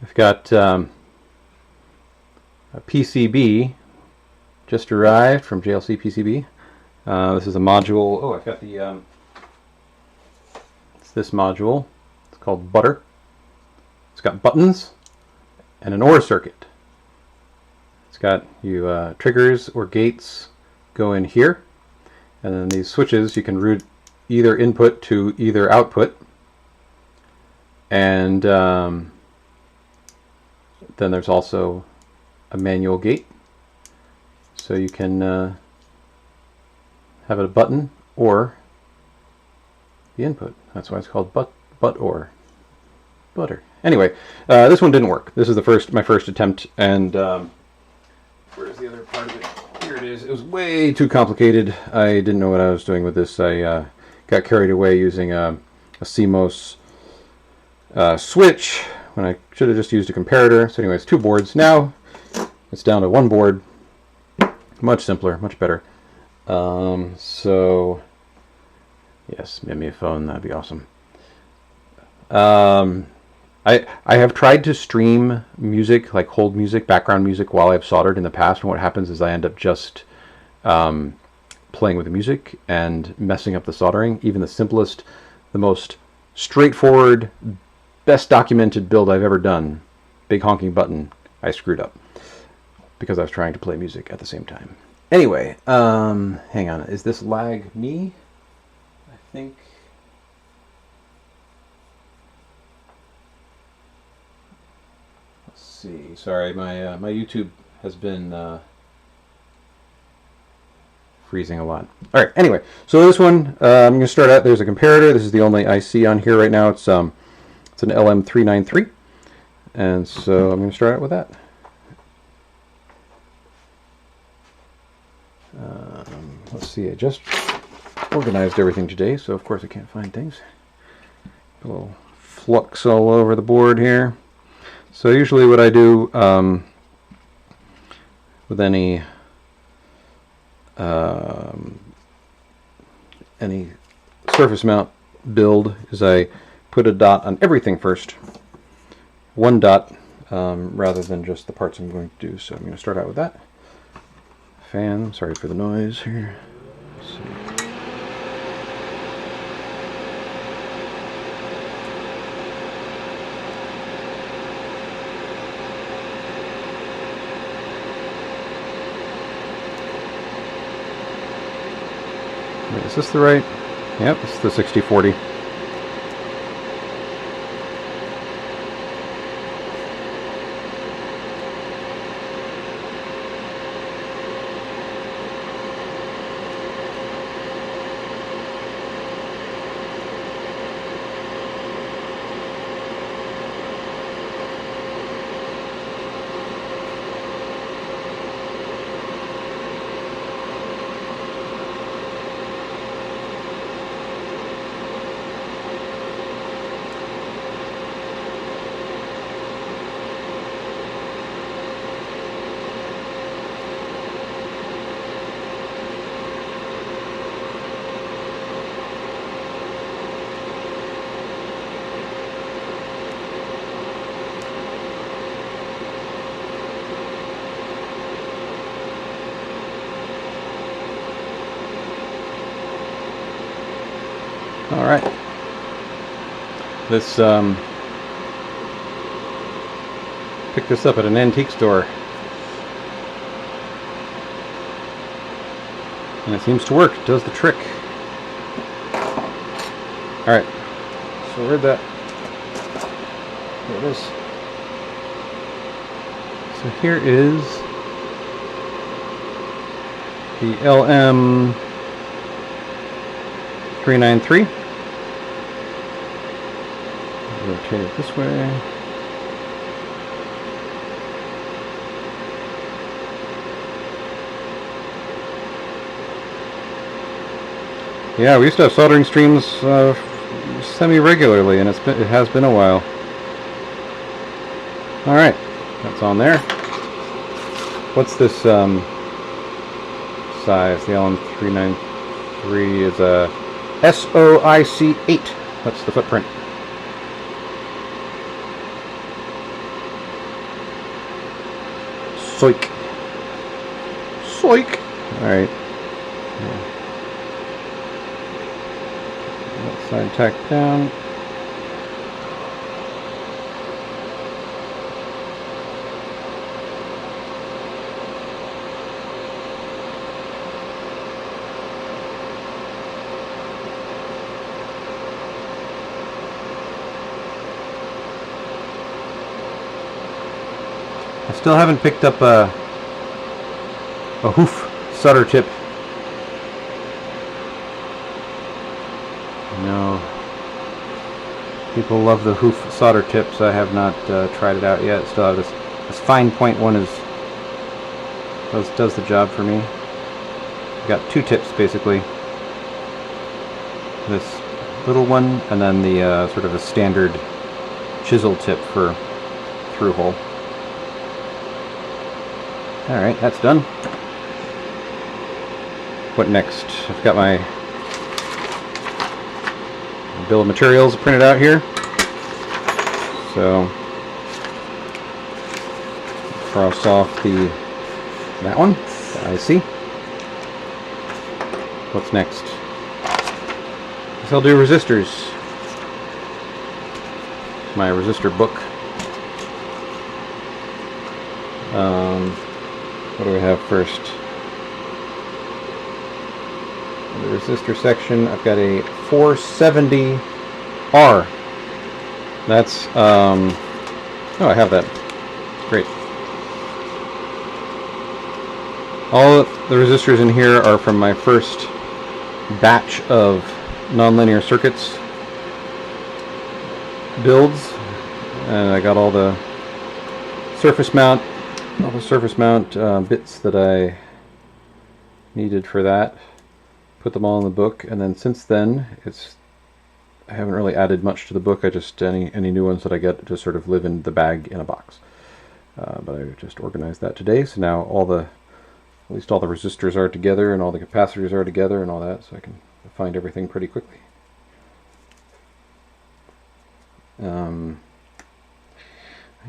I've got a PCB just arrived from JLC PCB. This is a module. Oh, I've got the it's this module. It's called Butter. It's got buttons and an OR circuit. It's got triggers or gates go in here, and then these switches you can route either input to either output, and then there's also a manual gate, so you can have a button or the input. That's why it's called butter. Anyway, this one didn't work. This is my first attempt, and where's the other part of it? Here it is. It was way too complicated. I didn't know what I was doing with this. I got carried away using a CMOS switch when I should have just used a comparator. So anyways, 2 boards. Now it's down to 1 board. Much simpler, much better. So yes, give me a phone. That'd be awesome. I have tried to stream music, like hold music, background music, while I've soldered in the past, and what happens is I end up just playing with the music and messing up the soldering. Even the simplest, the most straightforward, best documented build I've ever done, big honking button, I screwed up because I was trying to play music at the same time. Anyway, hang on, is this lag me? I think... see. Sorry, my my YouTube has been freezing a lot. All right. Anyway, so this one I'm going to start out. There's a comparator. This is the only IC on here right now. It's an LM393, and so I'm going to start out with that. Let's see. I just organized everything today, so of course I can't find things. A little flux all over the board here. So usually what I do with any surface mount build is I put a dot on everything first. 1 dot rather than just the parts I'm going to do. So I'm going to start out with that. Fan, sorry for the noise here. Let's see. Is this the right? Yep, it's the 6040. All right. This picked this up at an antique store, and it seems to work. It does the trick. All right. So where'd that? There it is. So here is the LM393. Rotate it this way. Yeah, we used to have soldering streams semi-regularly, and it has been a while. All right, that's on there. What's this size? The LM393 is a SOIC 8. That's the footprint. Soik. Soik. Alright. That side tack down. I still haven't picked up a hoof solder tip. No. People love the hoof solder tips. I have not tried it out yet. Still have this fine point one does the job for me. I've got two tips basically. This little one and then the sort of a standard chisel tip for through hole. Alright, that's done. What next? I've got my bill of materials printed out here. So, cross off that one, the IC. What's next? Guess I'll do resistors. My resistor book. What do we have first? The resistor section, I've got a 470R. That's, oh, I have that. Great. All the resistors in here are from my first batch of nonlinear circuits builds. And I got all the surface mount bits that I needed for that. Put them all in the book, and then since then I haven't really added much to the book. I just any new ones that I get just sort of live in the bag in a box. But I just organized that today, so now at least all the resistors are together and all the capacitors are together and all that, so I can find everything pretty quickly.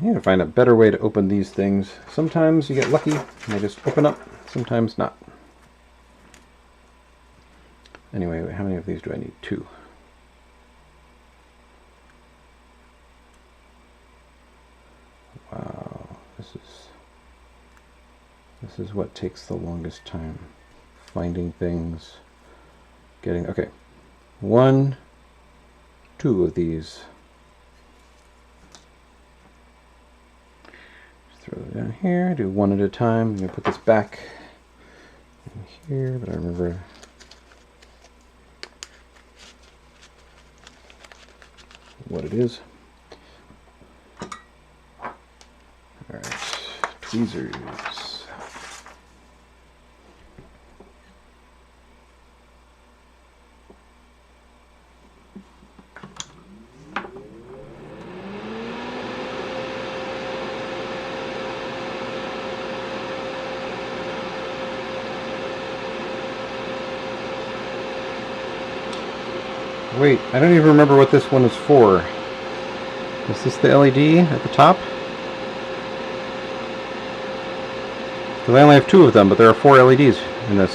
I need to find a better way to open these things. Sometimes you get lucky and they just open up, sometimes not. Anyway, how many of these do I need? 2. Wow, this is what takes the longest time. Finding things, okay. 1, 2 of these. Throw it down here, do one at a time. I'm going to put this back in here, but I remember what it is. Alright, tweezers. Wait, I don't even remember what this one is for. Is this the LED at the top? Because I only have 2 of them, but there are 4 LEDs in this.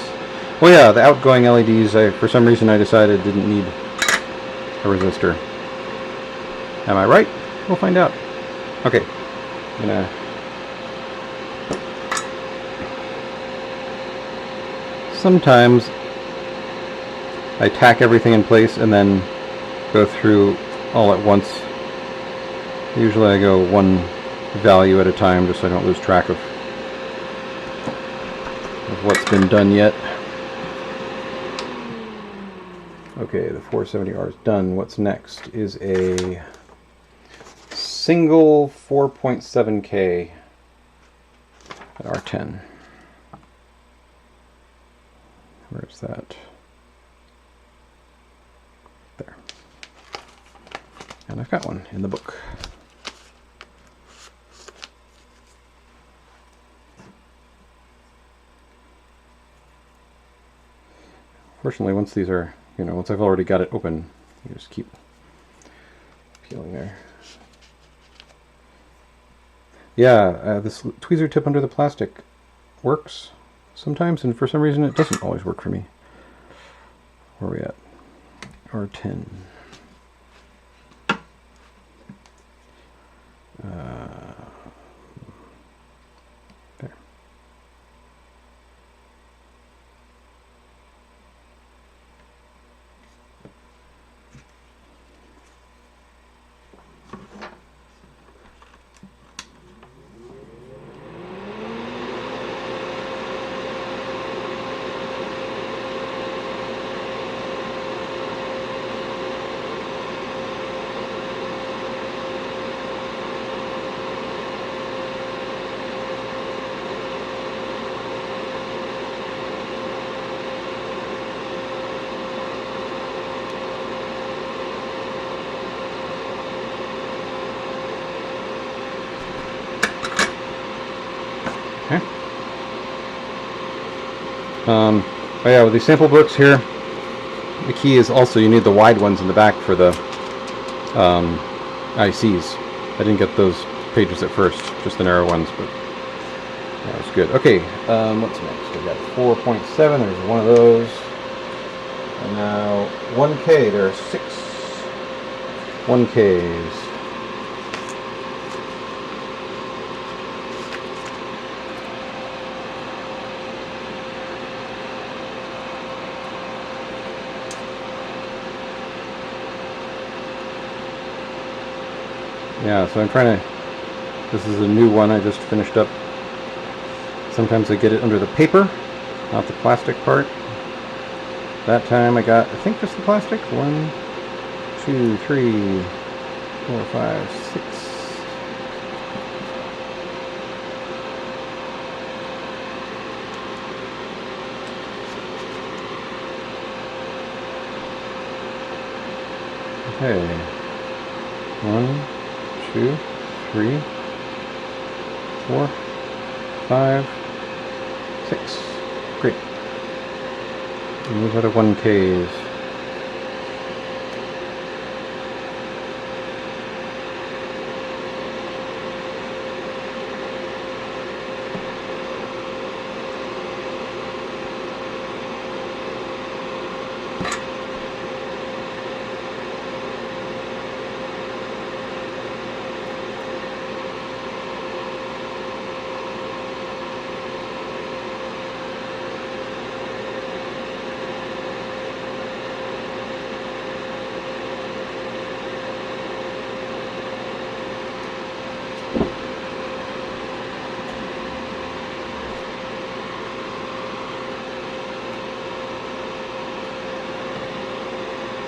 Oh yeah, the outgoing LEDs, for some reason I decided didn't need a resistor. Am I right? We'll find out. Okay. I'm gonna sometimes I tack everything in place and then go through all at once. Usually I go one value at a time just so I don't lose track of what's been done yet. Okay, the 470R is done. What's next is a single 4.7K at R10. Where's that? There. And I've got one in the book. Fortunately, once these are, once I've already got it open, you just keep peeling there. Yeah, this tweezer tip under the plastic works sometimes, and for some reason it doesn't always work for me. Where are we at? R10. There. Okay. Oh yeah, with these sample books here, the key is also you need the wide ones in the back for the ICs. I didn't get those pages at first, just the narrow ones, but that was good. Okay, what's next? We got 4.7, there's one of those. And now 1K, there are 6 1Ks. Yeah, so I'm trying to, this is a new one I just finished up. Sometimes I get it under the paper, not the plastic part. That time I got, I think just the plastic. 1, 2, 3, 4, 5, 6. Okay. 1, 2, 3, 4, 5, 6. Great. And those are the 1Ks.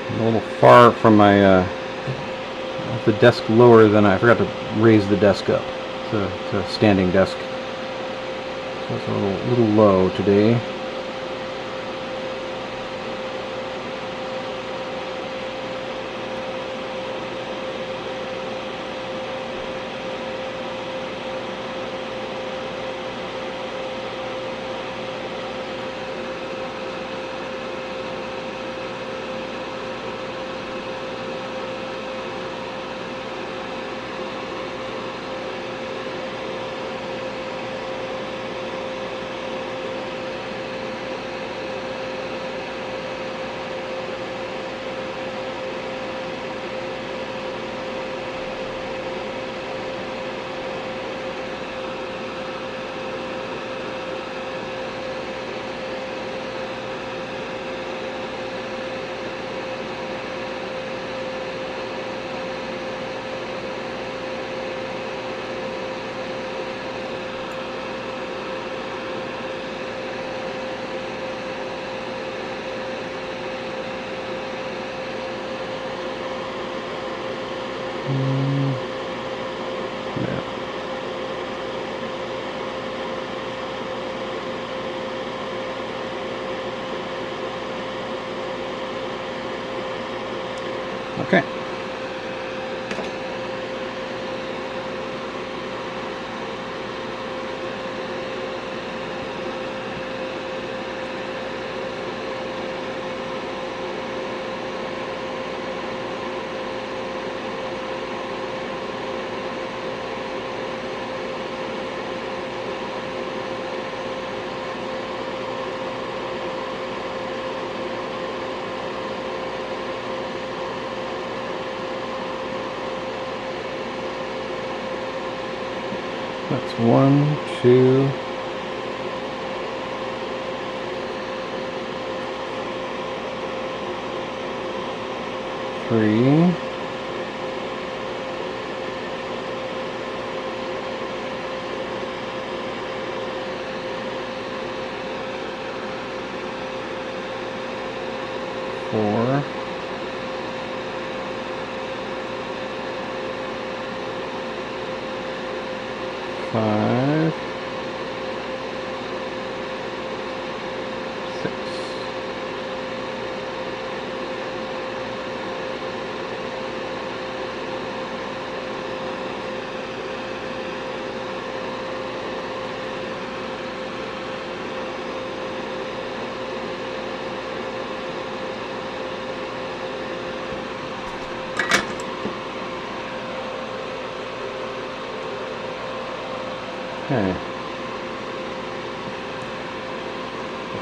I'm a little far from my the desk lower than I forgot to raise the desk up. It's a standing desk, so it's a little low today. That's 1, 2, 3, 4, 5, 6. Okay.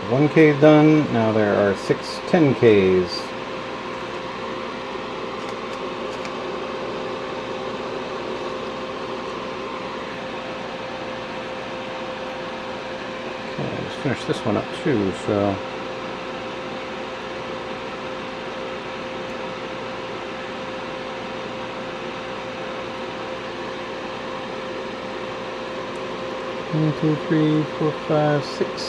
1 cave done. Now there are 6 10Ks. Okay, let's finish this one up too, so. One, 2, 3, 4, 5, 6.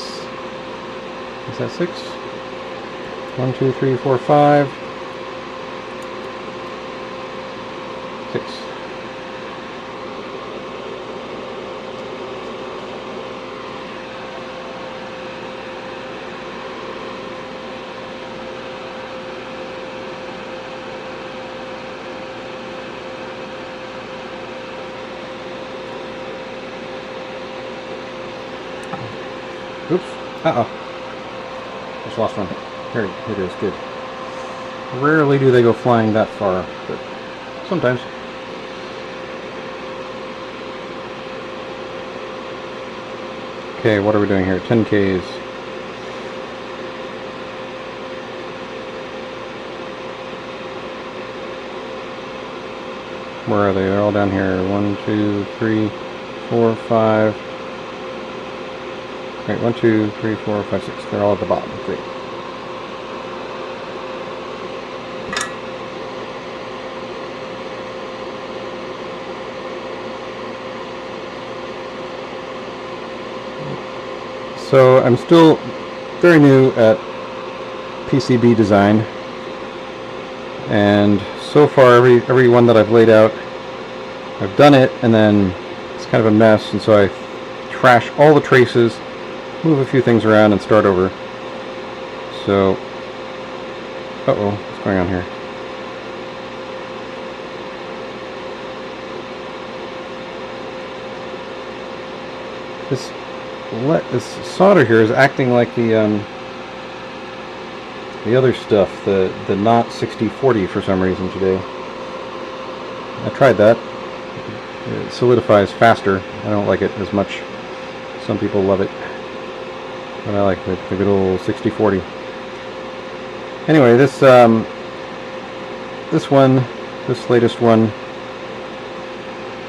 Is that 6? 1, 2, 3, 4, 5. 6. Oops. Uh-oh. Just lost one. Here it is. Good. Rarely do they go flying that far, but sometimes. Okay, what are we doing here? 10Ks. Where are they? They're all down here. 1, 2, 3, 4, 5. Right, 1, 2, 3, 4, 5, 6. They're all at the bottom. Great. So I'm still very new at PCB design, and so far every one that I've laid out, I've done it, and then it's kind of a mess, and so I trash all the traces, move a few things around, and start over. So, what's going on here? This solder here is acting like the other stuff, the not 6040 for some reason today. I tried that. It solidifies faster. I don't like it as much. Some people love it, but I like the good old 6040. Anyway, this latest one,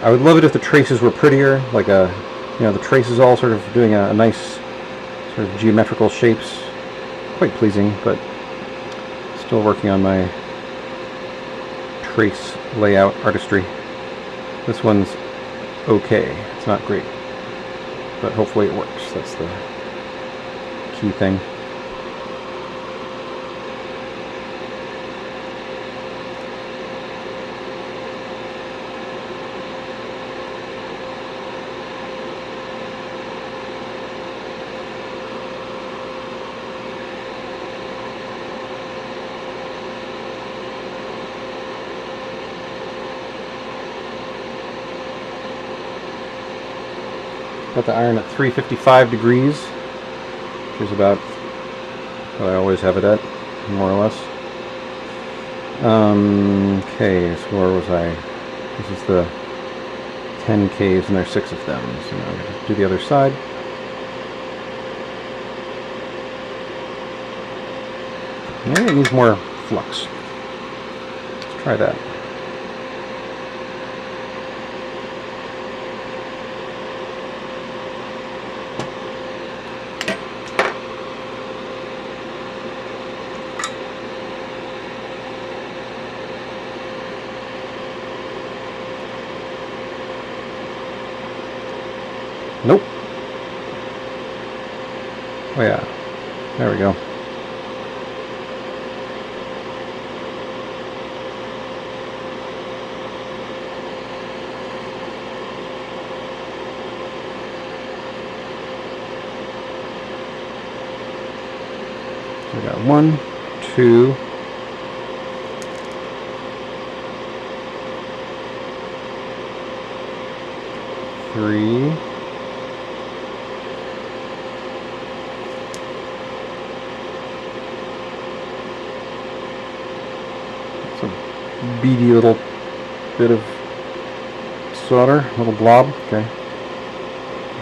I would love it if the traces were prettier, like the traces all sort of doing a nice sort of geometrical shapes. Quite pleasing, but still working on my trace layout artistry. This one's okay. It's not great, but hopefully it works. That's the key thing. Got the iron at 355 degrees, which is about what I always have it at, more or less. Okay, so where was I? This is the 10Ks, and there's 6 of them. So now I'm going to do the other side. Maybe it needs more flux. Let's try that. Nope. Oh yeah. There we go. So we got 1, 2, 3, 'beady little bit of solder, little blob. Okay.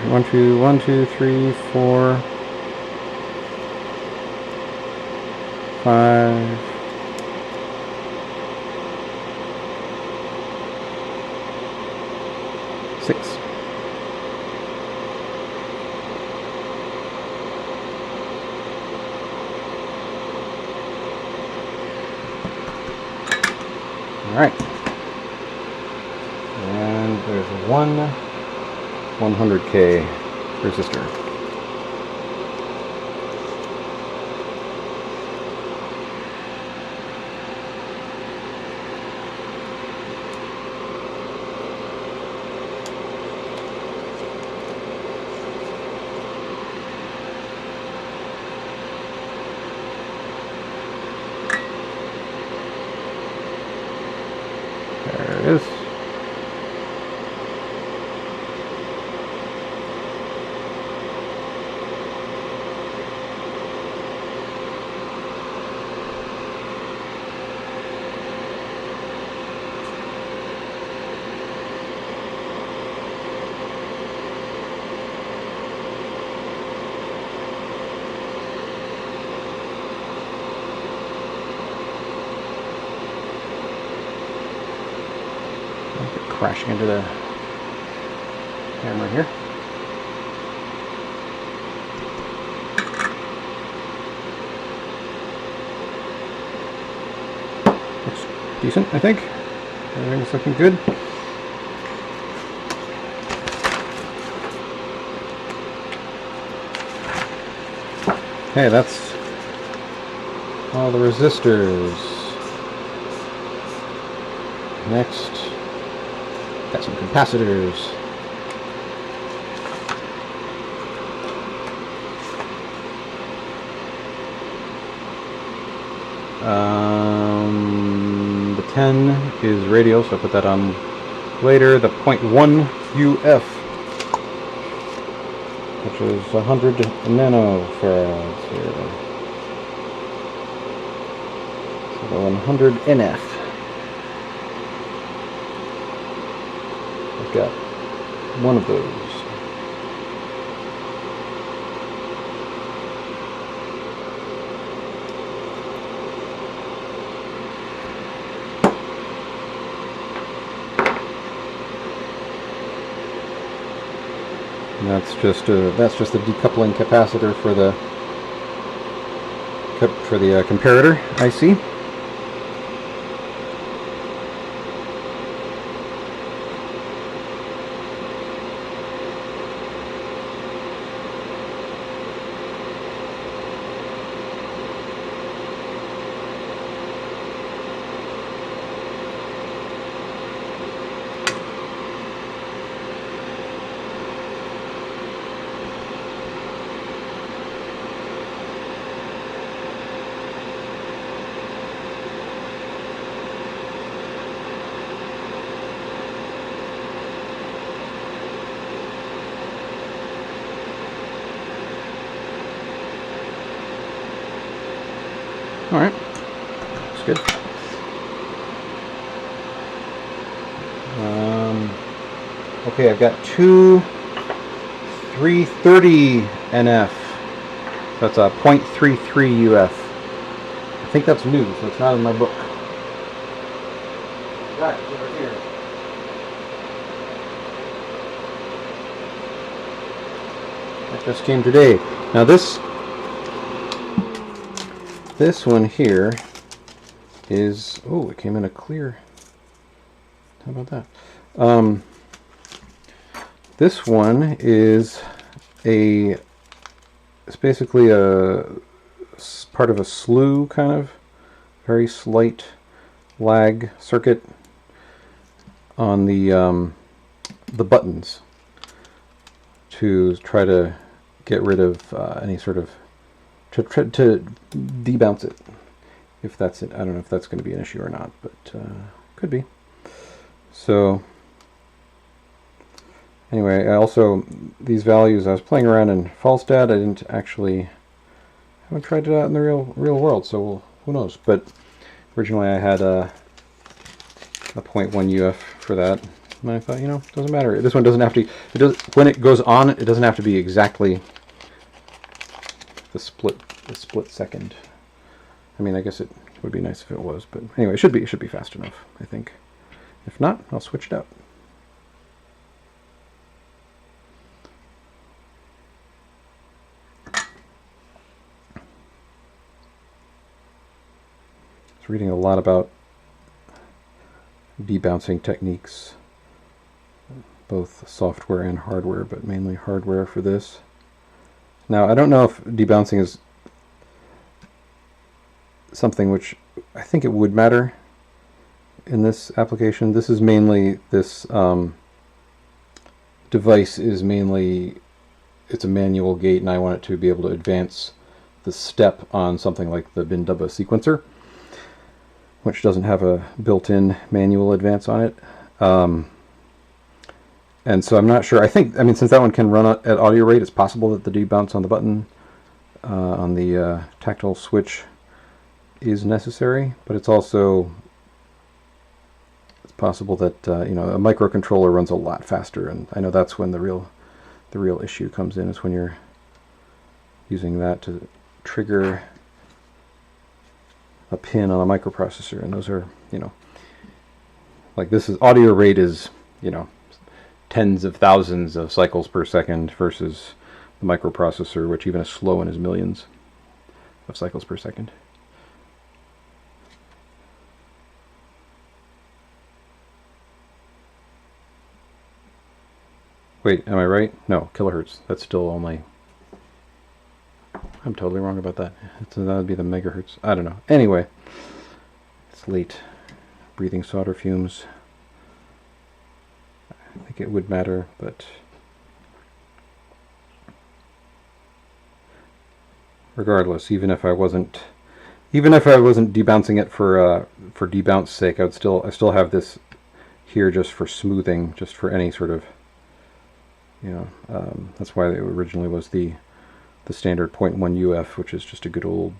1, 2, 1, 2, 3, 4, 5, 6. All right. And there's one 100K resistor. There it is. Crashing into the camera here. Looks decent, I think. Everything's looking good. Okay, that's all the resistors. Next, got some capacitors. The 10 is radial, so I put that on later. The 0.1 UF, which is 100 nanofarads here. So the 100 NF. I've got one of those. And that's just a decoupling capacitor for the comparator IC. All right, that's good. Okay, I've got two 330 NF. That's a 0.33 UF. I think that's new, so it's not in my book. Right, over here. That just came today. Now this one here is, oh, it came in a clear. How about that? This one is it's basically a part of a slew, kind of very slight lag circuit on the buttons to try to get rid of any sort of to debounce it. If that's it, I don't know if that's going to be an issue or not, but could be. So anyway, these values, I was playing around in Falstad. I haven't tried it out in the real world, so who knows. But originally I had a 0.1 UF for that, and I thought, it doesn't matter. This one doesn't have to. When it goes on, it doesn't have to be exactly the split second. I mean, I guess it would be nice if it was, but anyway, it should be fast enough, I think. If not, I'll switch it out. I was reading a lot about debouncing techniques, both software and hardware, but mainly hardware for this. Now, I don't know if debouncing is something which I think it would matter in this application. This is mainly, this device is mainly, it's a manual gate, and I want it to be able to advance the step on something like the Bindubba sequencer, which doesn't have a built-in manual advance on it. And so I'm not sure. I mean, since that one can run at audio rate, it's possible that the debounce on the button on the tactile switch is necessary, but it's also possible that a microcontroller runs a lot faster, and I know that's when the real issue comes in, is when you're using that to trigger a pin on a microprocessor, and those are, like this is audio rate is, tens of thousands of cycles per second versus the microprocessor, which even a slow one is millions of cycles per second. Wait, am I right? No, kilohertz. That's still only... I'm totally wrong about that. That would be the megahertz. I don't know. Anyway, it's late. Breathing solder fumes. I think it would matter, but regardless, even if I wasn't debouncing it for debounce sake, I still have this here just for smoothing, just for any sort of, that's why it originally was the standard 0.1 UF, which is just a good old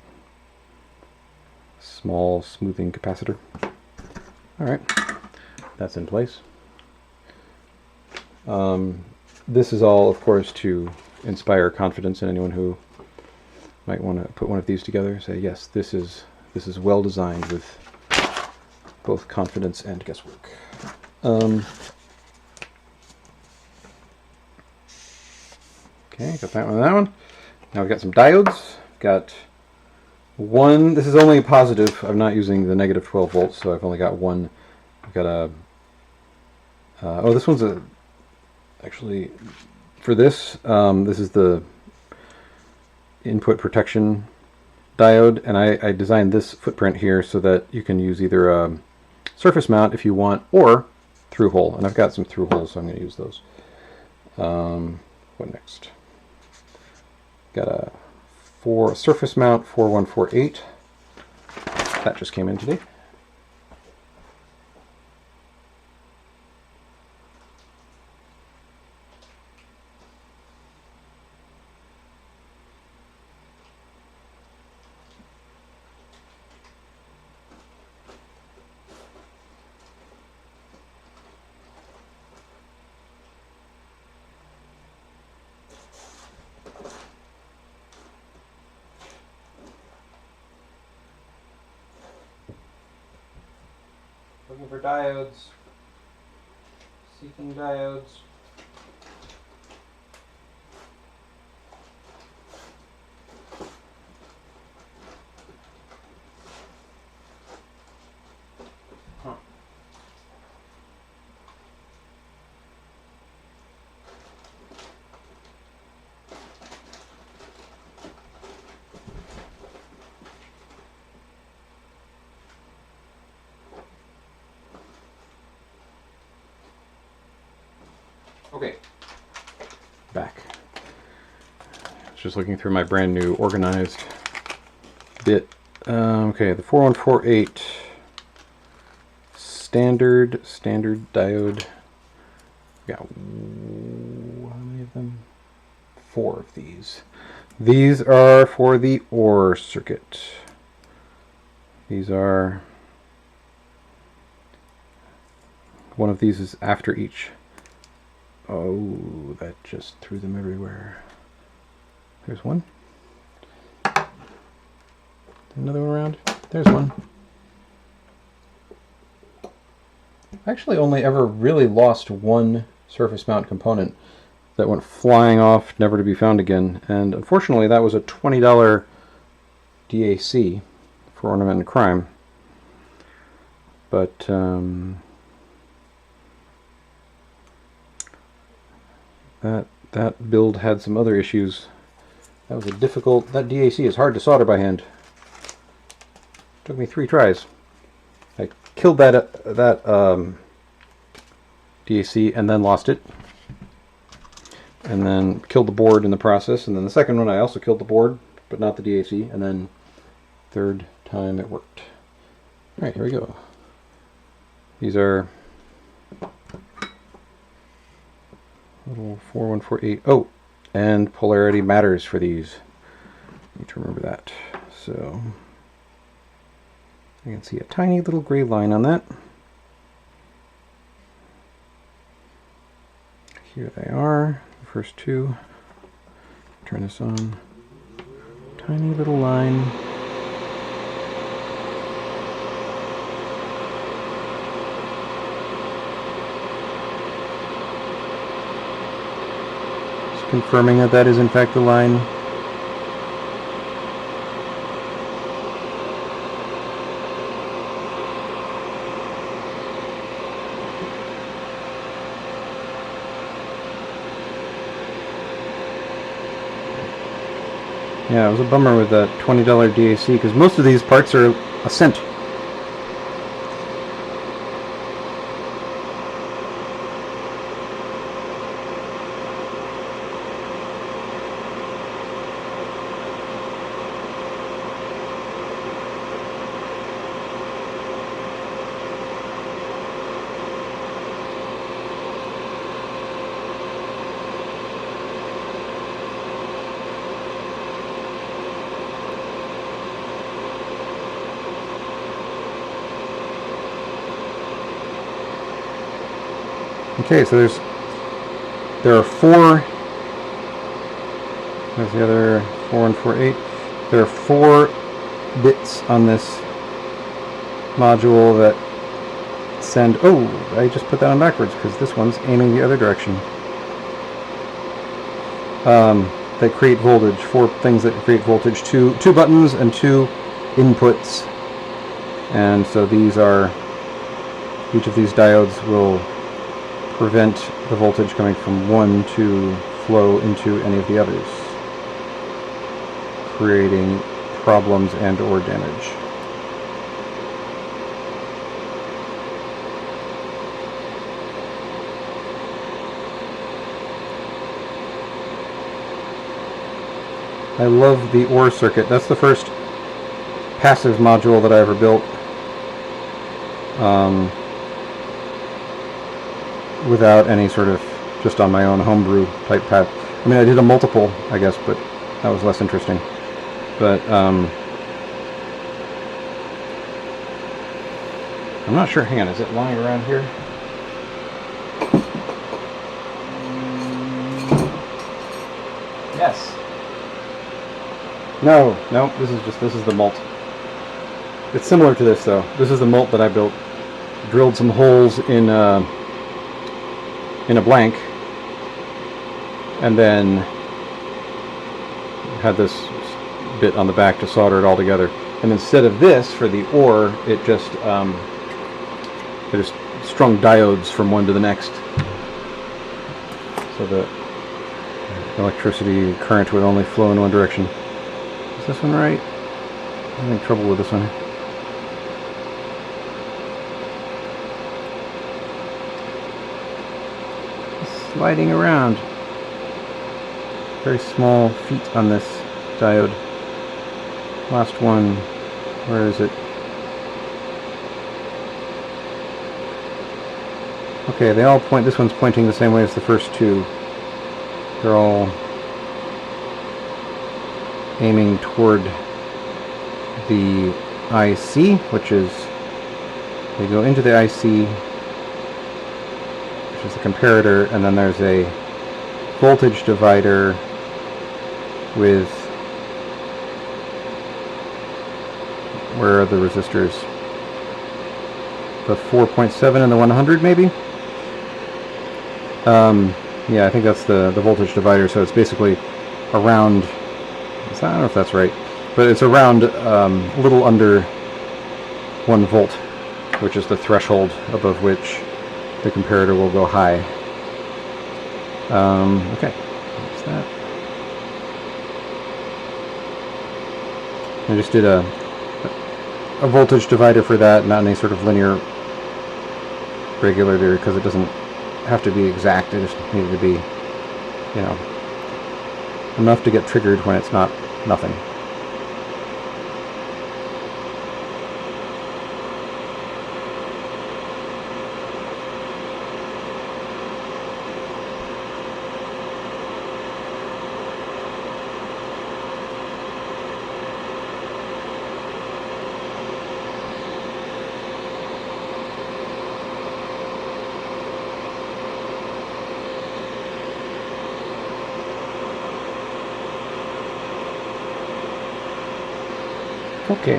small smoothing capacitor. All right, that's in place. This is all, of course, to inspire confidence in anyone who might want to put one of these together. Say, yes, this is well designed with both confidence and guesswork. Okay, got that one and that one. Now we've got some diodes. Got one. This is only a positive. I'm not using the negative 12 volts, so I've only got one. I've got a... oh, this one's actually, for this, this is the input protection diode, and I designed this footprint here so that you can use either a surface mount if you want, or through hole, and I've got some through holes, so I'm going to use those. What next? Got a surface mount 4148. That just came in today. Looking for diodes, seeking diodes. Okay, back. Just looking through my brand new organized bit. Okay, the 4148 standard diode. We got how many of them? 4 of these. These are for the OR circuit. These are, one of these is after each. Oh, that just threw them everywhere. There's one. Another one around. There's one. I actually only ever really lost one surface mount component that went flying off, never to be found again. And unfortunately, that was a $20 DAC for Ornament and Crime. But that build had some other issues. That was a difficult. That DAC is hard to solder by hand. Took me 3 tries. I killed that DAC and then lost it, and then killed the board in the process. And then the second one, I also killed the board, but not the DAC. And then third time it worked. All right, here we go. These are little 4148. Oh, and polarity matters for these. Need to remember that. So you can see a tiny little gray line on that. Here they are, the first 2. Turn this on. Tiny little line. Just confirming that that is in fact the line. Yeah, it was a bummer with that $20 DAC because most of these parts are a cent. Okay, so there are 4. There's the other 4148. There are 4 bits on this module that send. Oh, I just put that on backwards because this one's aiming the other direction. That create voltage. 4 things that create voltage. 2 buttons and 2 inputs. And so these are. Each of these diodes will prevent the voltage coming from one to flow into any of the others, creating problems and or damage. I love the OR circuit. That's the first passive module that I ever built. Without any sort of, just on my own homebrew type path. I mean, I did a multiple, I guess, but that was less interesting. But I'm not sure. Hang on, is it lying around here? Yes. No, this is the mult. It's similar to this though. This is the mult that I built. Drilled some holes in a blank, and then had this bit on the back to solder it all together. And instead of this for the OR, it just strung diodes from one to the next, so the electricity current would only flow in one direction. Is this one right? I'm having trouble with this one. sliding around. Very small feet on this diode. Last one, where is it? Okay, they all point, this one's pointing the same way as the first two. They're all aiming toward the IC, which is, they go into the IC, which is the comparator, and then there's a voltage divider with, where are the resistors? The 4.7 and the 100 maybe? Yeah, I think that's the voltage divider, so it's basically around, I don't know if that's right, but it's around a little under 1 volt, which is the threshold above which the comparator will go high. Okay, that's that. I just did a voltage divider for that, not any sort of linear regulator, because it doesn't have to be exact. It just needed to be, you know, enough to get triggered when it's not nothing. Okay.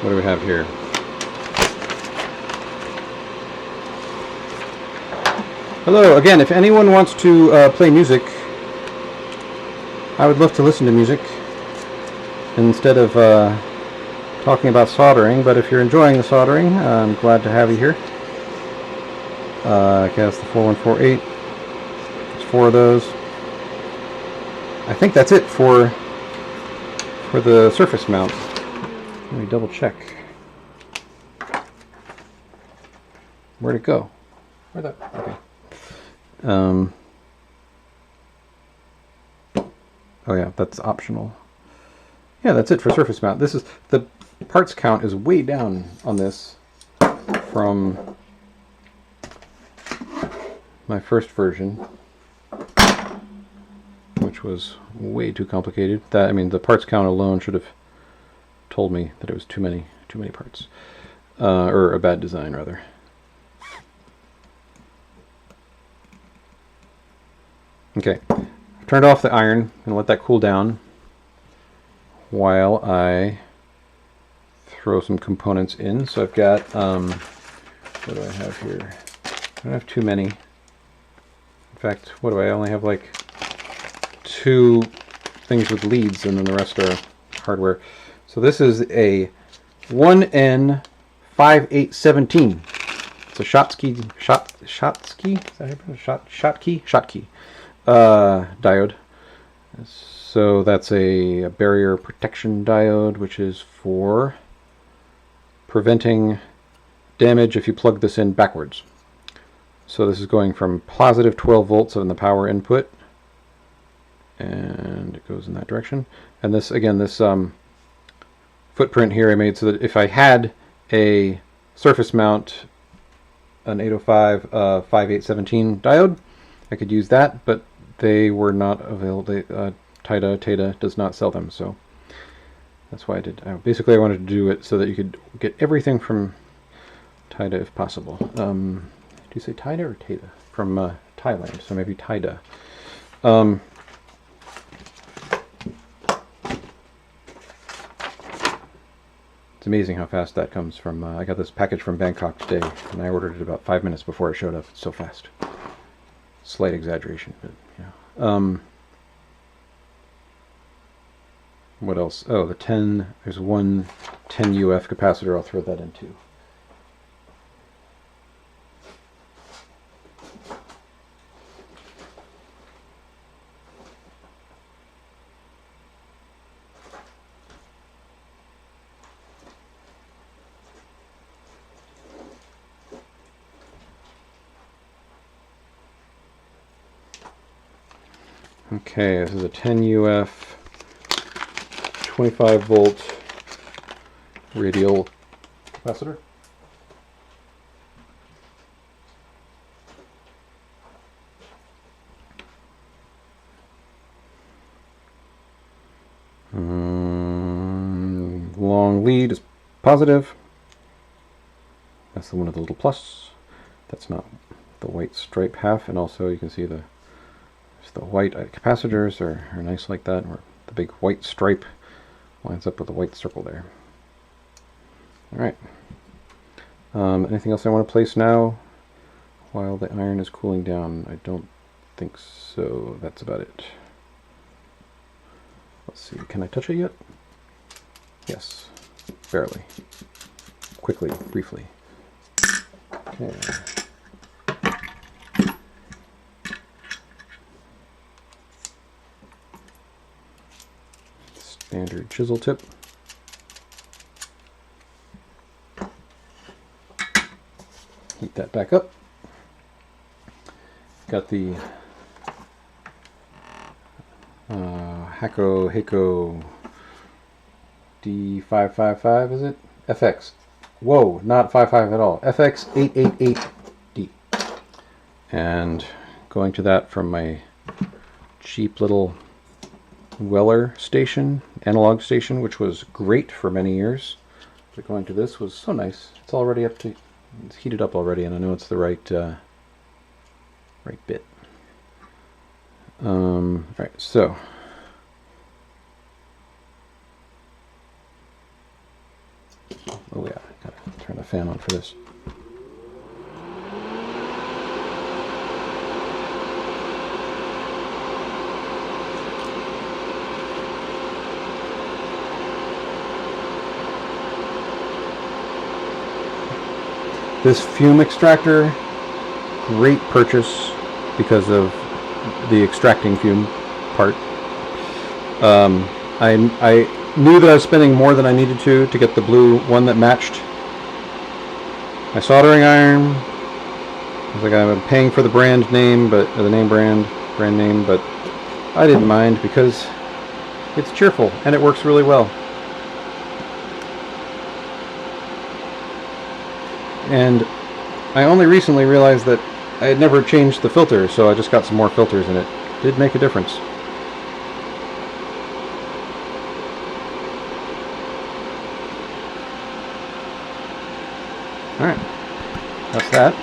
What do we have here? Hello again. If anyone wants to play music, I would love to listen to music instead of talking about soldering. But if you're enjoying the soldering, I'm glad to have you here. Okay, that's the 4148. There's 4 of those. I think that's it for the surface mount. Let me double check. Where'd it go? Where'd that? Okay. Oh yeah, that's optional. Yeah, that's it for surface mount. This is, the parts count is way down on this from my first version, which was way too complicated. That, I mean, the parts count alone should have told me that it was too many parts, or a bad design rather. Okay, I've turned off the iron and let that cool down while I throw some components in. So I've got, what do I have here? I don't have too many. In fact, what do I only have, like 2 things with leads, and then the rest are hardware. So this is a 1N5817. It's a Schottky, is that how you Schottky diode. So that's a barrier protection diode, which is for preventing damage if you plug this in backwards. So this is going from positive 12 volts on the power input, and it goes in that direction. And this, again, this footprint here I made so that if I had a surface mount, an 805 5817 diode, I could use that, but they were not available. Tata does not sell them, so that's why I did. Basically, I wanted to do it so that you could get everything from Tata if possible. Do you say Tata or Tata? From Thailand, so maybe Tata. It's amazing how fast that comes from. I got this package from Bangkok today, and I ordered it about 5 minutes before it showed up. It's so fast. Slight exaggeration, but yeah. What else? Oh, the 10. There's one 10 UF capacitor. I'll throw that in too. Okay, this is a 10 UF 25 volt radial capacitor. Long lead is positive. That's the one with the little plus. That's not the white stripe half, and also you can see the white capacitors are nice like that, where the big white stripe lines up with the white circle there. Alright. Anything else I want to place now while the iron is cooling down? I don't think so. That's about it. Let's see, can I touch it yet? Yes, barely. Quickly, briefly. Okay. Standard chisel tip. Heat that back up. Got the Hako D555, is it? FX. Whoa, not 55 at all. FX888D. And going to that from my cheap little Weller station, analog station, which was great for many years. But going to this was so nice. It's already up to, it's heated up already, and I know it's the right bit. Right, so oh yeah, gotta turn the fan on for this. This fume extractor, great purchase because of the extracting fume part. I knew that I was spending more than I needed to get the blue one that matched my soldering iron. I was like, I'm paying for the brand name, but the brand name, but I didn't mind because it's cheerful and it works really well. And I only recently realized that I had never changed the filter, so I just got some more filters, and it did make a difference. Alright, that's that.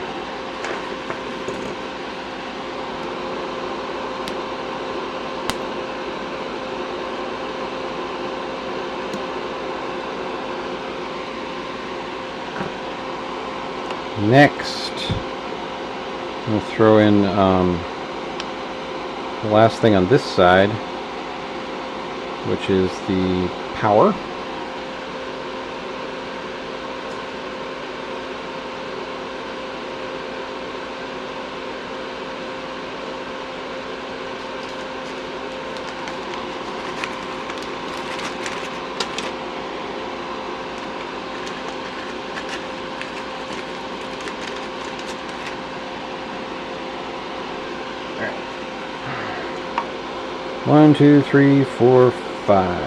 Next, we'll throw in the last thing on this side, which is the power. One, two, three, four, five.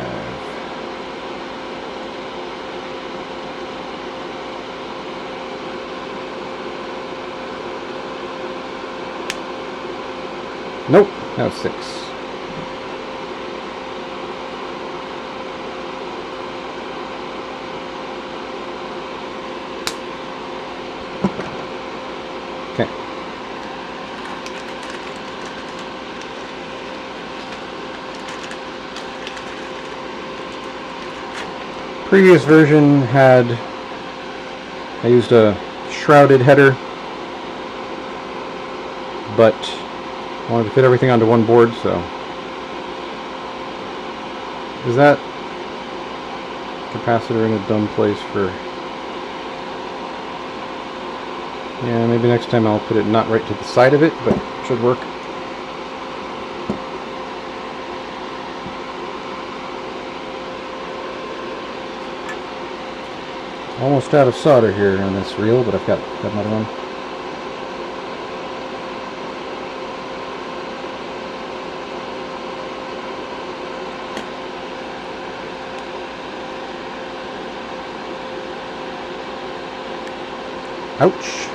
Nope, that was 6. Okay. Previous version had, I used a shrouded header, but I wanted to fit everything onto one board, so. Is that capacitor in a dumb place for, yeah, maybe next time I'll put it not right to the side of it, but it should work. Almost out of solder here on this reel, but I've got another one. Ouch.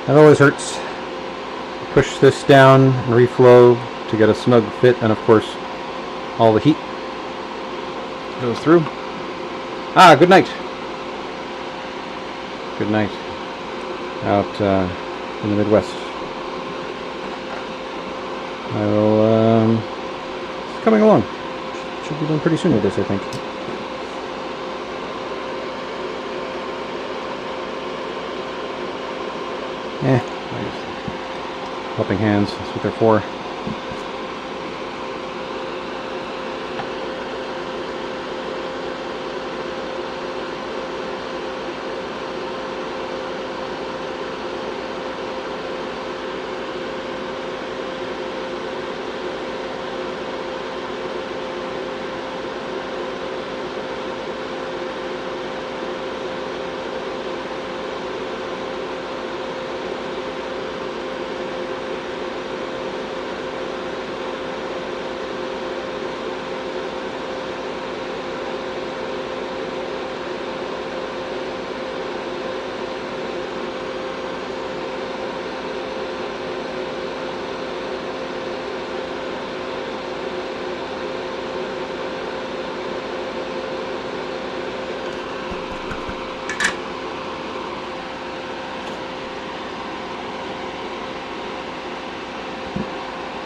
That always hurts. Push this down and reflow to get a snug fit, and of course all the heat goes through. Ah, good night. Good night. Out in the Midwest. I will, it's coming along. Should be done pretty soon with this, I think. Helping hands, that's what they're for.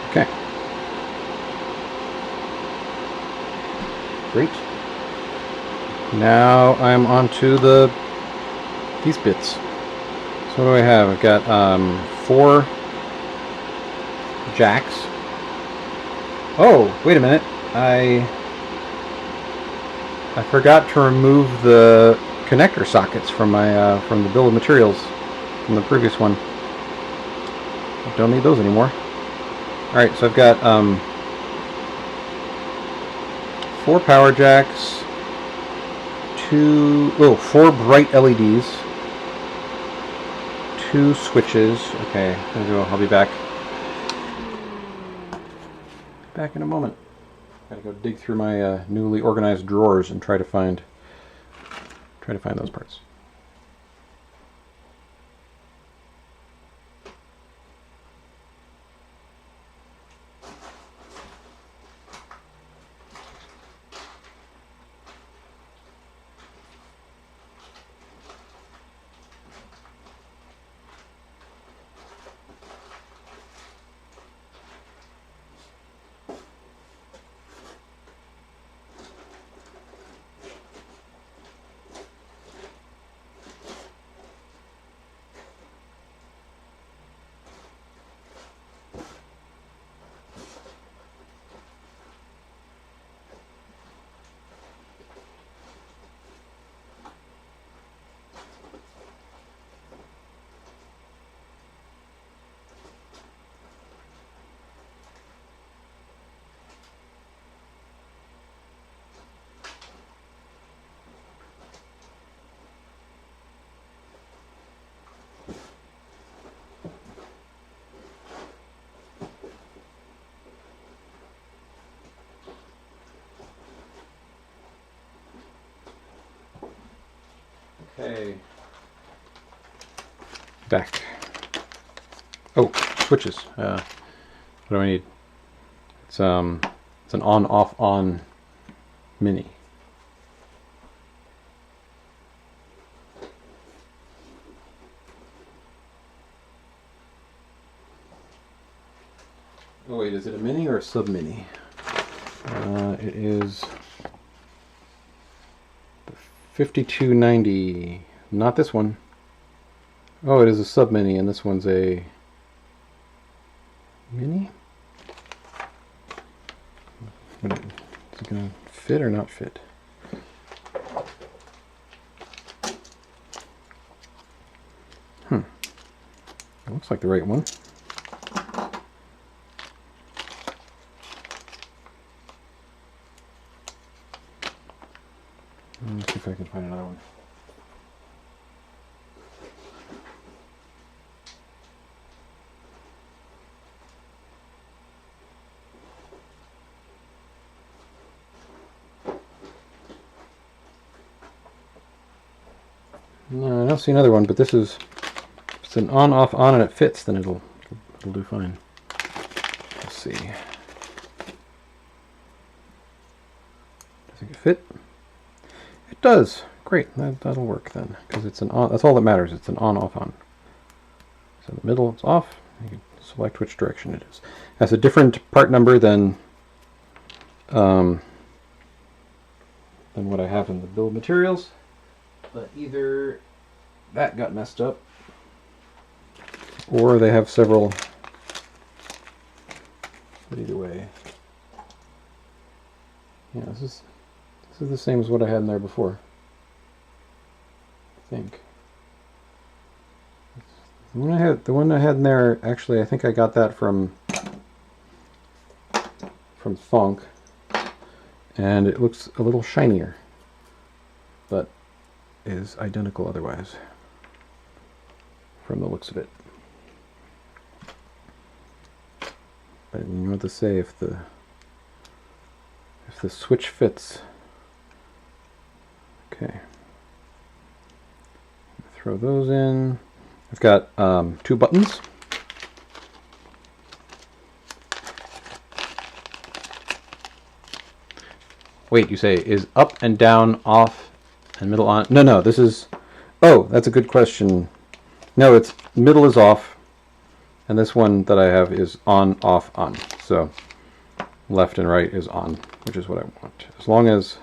Okay. Great. Now I'm onto these bits. So what do I have? I've got 4 jacks. Oh, wait a minute. I forgot to remove the connector sockets from my from the bill of materials from the previous one. I don't need those anymore. Alright, so I've got 4 power jacks, 4 bright LEDs, 2 switches. Okay, I'll be back. Back in a moment. Gotta go dig through my newly organized drawers and try to find those parts. Okay. Back. Oh, switches. What do I need? It's an on-off-on mini. Oh wait, is it a mini or a sub-mini? It is 5290. Not this one. Oh, it is a sub-mini, and this one's a mini? Is it going to fit or not fit? It looks like the right one. Let me see if I can find another one. No, I don't see another one, but this is it's an on, off, on, and it fits, then it'll do fine. Let's see. Does it fit? It does. Great. That'll work then, because it's an on. That's all that matters. It's an on, off, on. So in the middle, it's off. You can select which direction it is. It has a different part number than what I have in the bill of materials. But either that got messed up, or they have several. But either way, yeah, this is the same as what I had in there before. I think the one I had in there. Actually, I think I got that from Funk, and it looks a little shinier, but is identical otherwise from the looks of it. But you know what to say, if the switch fits. Okay. Throw those in. I've got 2 buttons. Wait, you say, is up and down off and middle on? No, this is... Oh, that's a good question. No, it's middle is off, and this one that I have is on, off, on. So left and right is on, which is what I want. As long as...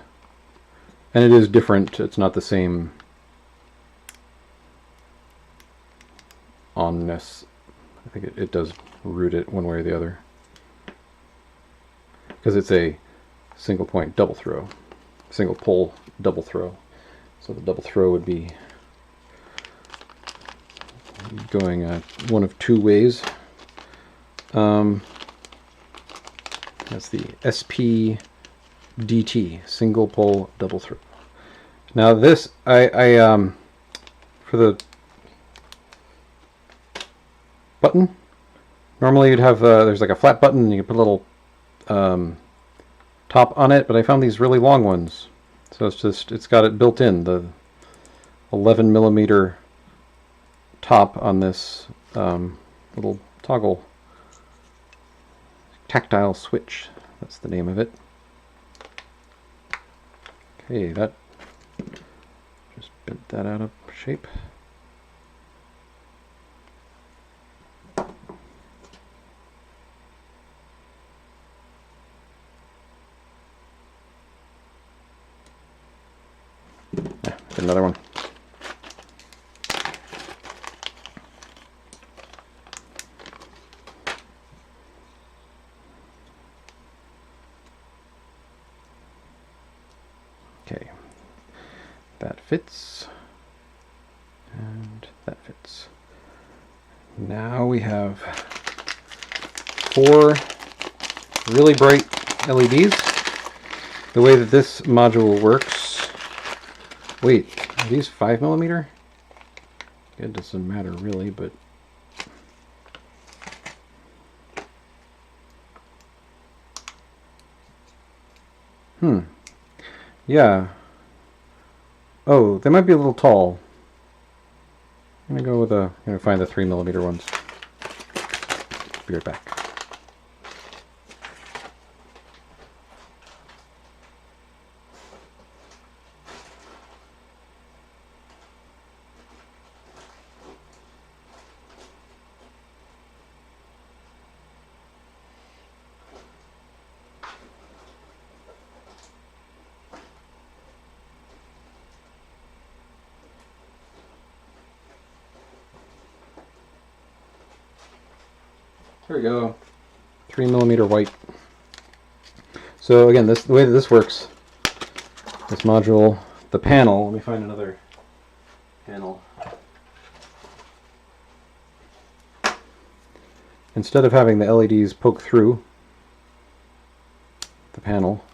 And it is different. It's not the same onness. I think it does root it one way or the other. Because it's a single point double throw. Single pull double throw. So the double throw would be going one of 2 ways. That's the SPDT, single pull double throw. Now this, I for the button, normally you'd have, there's like a flat button and you can put a little top on it, but I found these really long ones. So it's got it built in, the 11 millimeter top on this little toggle tactile switch. That's the name of it. Okay, that just bent that out of shape. Another one. Okay, that fits, and that fits. Now we have 4 really bright LEDs. The way that this module works, wait, are these 5 millimeter? It doesn't matter really, but yeah. Oh, they might be a little tall. I'm gonna go with I'm gonna find the 3 millimeter ones. Be right back. There we go. 3 millimeter white. So again, the way that this works, this module, the panel, let me find another panel. Instead of having the LEDs poke through the panel,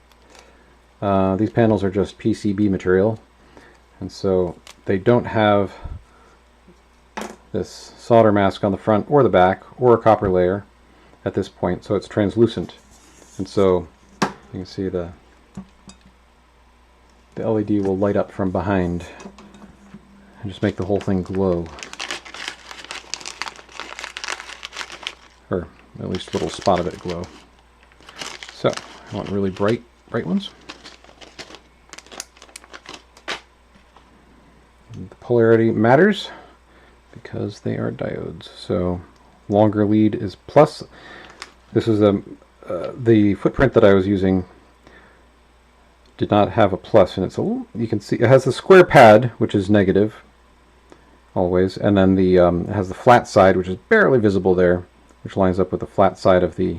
these panels are just PCB material, and so they don't have this solder mask on the front or the back or a copper layer at this point, so it's translucent, and so you can see the LED will light up from behind and just make the whole thing glow. or at least a little spot of it glow. So I want really bright ones. And the polarity matters because they are diodes. So longer lead is plus. This is the footprint that I was using did not have a plus, and it's a little, you can see it has the square pad, which is negative always, and then the it has the flat side, which is barely visible there, which lines up with the flat side of the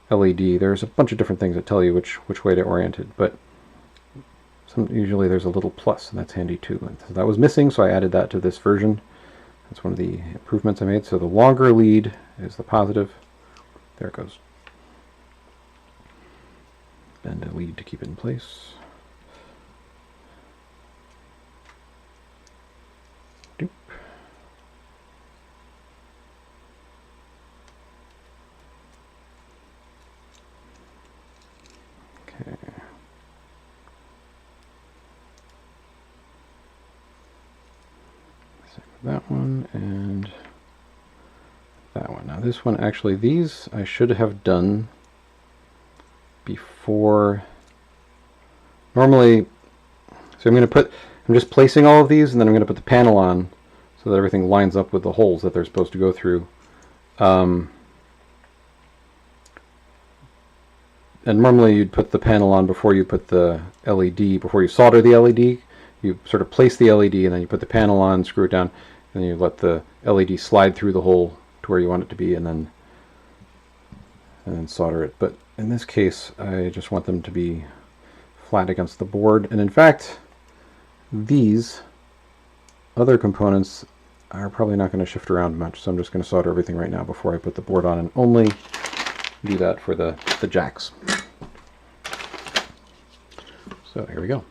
LED. There's a bunch of different things that tell you which way to orient it, but usually there's a little plus, and that's handy too. And so that was missing, so I added that to this version. That's one of the improvements I made. So the longer lead is the positive. There it goes. Bend a lead to keep it in place. Doop. Okay. Same with that one and that one. Now this one, actually, these I should have done before. Normally, so I'm just placing all of these, and then I'm going to put the panel on so that everything lines up with the holes that they're supposed to go through. And normally you'd put the panel on before you put the LED, before you solder the LED. You sort of place the LED, and then you put the panel on, screw it down, and then you let the LED slide through the hole to where you want it to be, and then solder it. But in this case, I just want them to be flat against the board. And in fact, these other components are probably not going to shift around much, so I'm just going to solder everything right now before I put the board on, and only do that for the jacks. So here we go.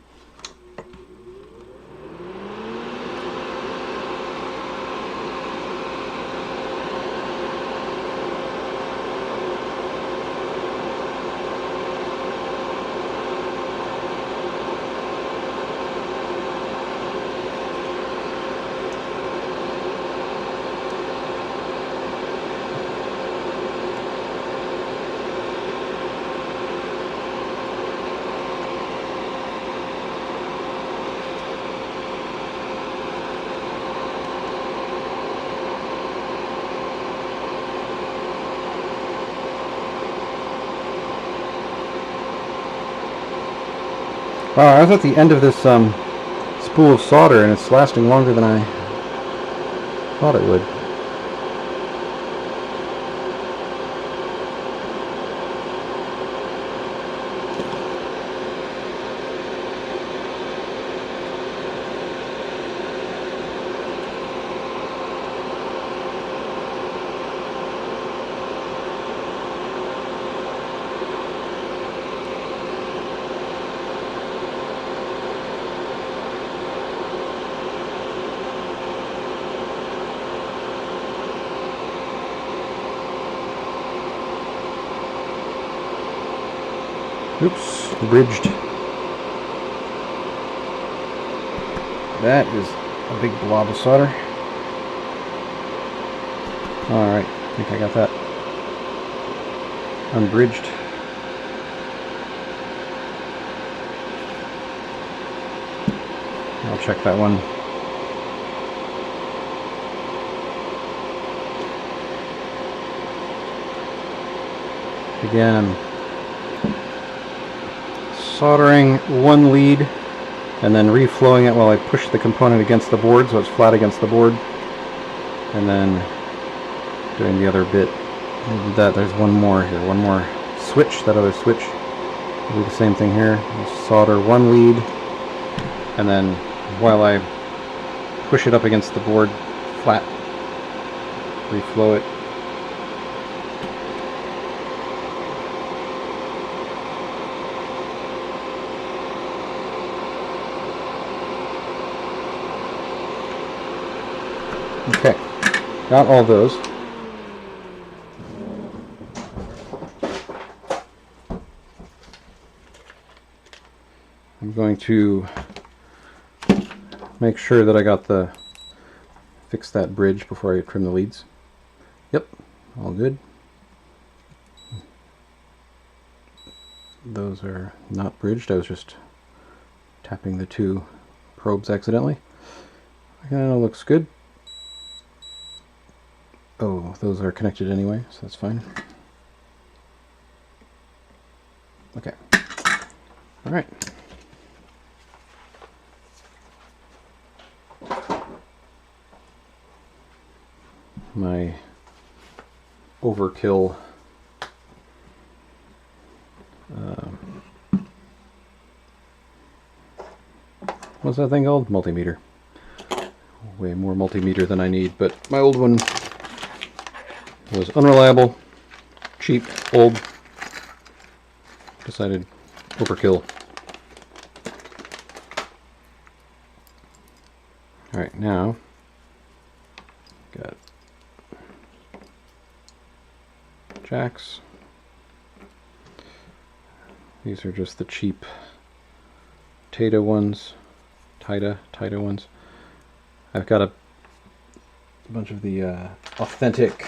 Wow, I was at the end of this spool of solder, and it's lasting longer than I thought it would. Oops, bridged. That is a big blob of solder. Alright, I think I got that unbridged. I'll check that one. Again, I'm soldering one lead and then reflowing it while I push the component against the board so it's flat against the board, and then doing the other bit. I did that. There's one more here, one more switch, that other switch. I'll do the same thing here. I'll solder one lead, and then while I push it up against the board flat, reflow it. Okay, got all those. I'm going to make sure that I got fix that bridge before I trim the leads. Yep, all good. those are not bridged. I was just tapping the two probes accidentally. Kind of looks good. Oh, those are connected anyway, so that's fine. Okay. All right. My overkill what's that thing called? Multimeter. Way more multimeter than I need, but my old one was unreliable, cheap, old. Decided overkill. Alright, now got jacks. These are just the cheap Tata ones. Tata ones. I've got a bunch of the authentic,